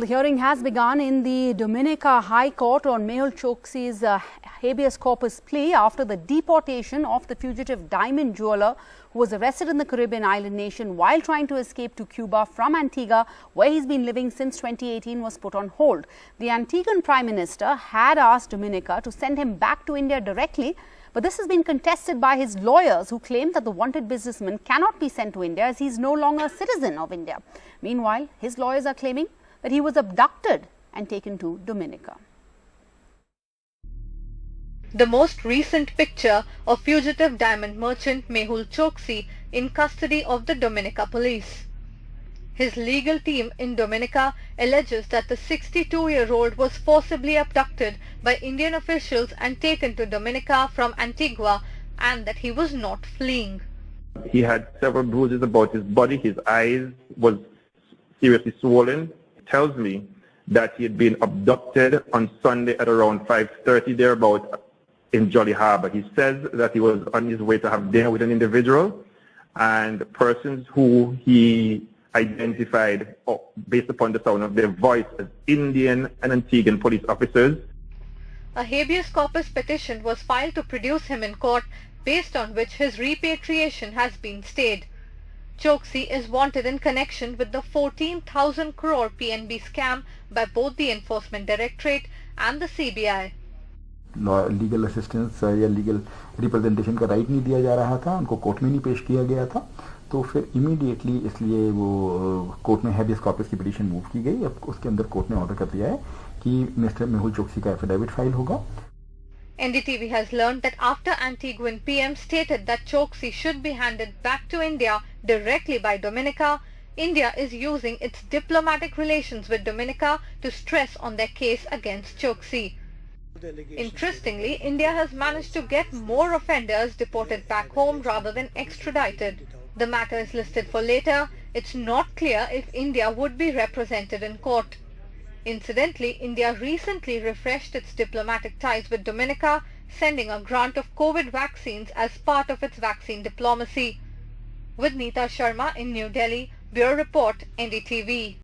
The hearing has begun in the Dominica High Court on Mehul Choksi's habeas corpus plea after the deportation of the fugitive diamond jeweler who was arrested in the Caribbean island nation while trying to escape to Cuba from Antigua, where he's been living since 2018, was put on hold. The Antiguan Prime Minister had asked Dominica to send him back to India directly, but this has been contested by his lawyers, who claim that the wanted businessman cannot be sent to India as he is no longer a citizen of India. Meanwhile, his lawyers are claiming that he was abducted and taken to Dominica. The most recent picture of fugitive diamond merchant Mehul Choksi in custody of the Dominica police. His legal team in Dominica alleges that the 62-year-old was forcibly abducted by Indian officials and taken to Dominica from Antigua, and that he was not fleeing. He had several bruises about his body. His eyes was seriously swollen. It tells me that he had been abducted on Sunday at around 5:30 thereabout in Jolly Harbour. He says that he was on his way to have dinner with an individual, and persons who he identified based upon the sound of their voice as Indian and Antiguan police officers. A habeas corpus petition was filed to produce him in court, based on which his repatriation has been stayed. Choksi is wanted in connection with the 14,000 crore PNB scam by both the Enforcement Directorate and the CBI. Legal assistance या legal representation का right नहीं दिया जा रहा था, उनको court में नहीं पेश किया गया था, तो फिर इमीडिएटली इसलिए वो कोर्ट में हैबियस कॉर्पस की पिटीशन मूव की गई। अब उसके अंदर कोर्ट ने ऑर्डर कर दिया है कि मिस्टर मेहुल चोक्सी का एफिडेविट फाइल होगा। NDTV has learned that after Antiguan PM stated that Choksi should be handed back to India directly by Dominica, India is using its diplomatic relations with Dominica to stress on their case against Choksi. Interestingly, India has managed to get more offenders deported back home rather than extradited. The matter is listed for later. It's not clear if India would be represented in court. Incidentally, India recently refreshed its diplomatic ties with Dominica, sending a grant of COVID vaccines as part of its vaccine diplomacy. With Neeta Sharma in New Delhi, Bureau Report, NDTV.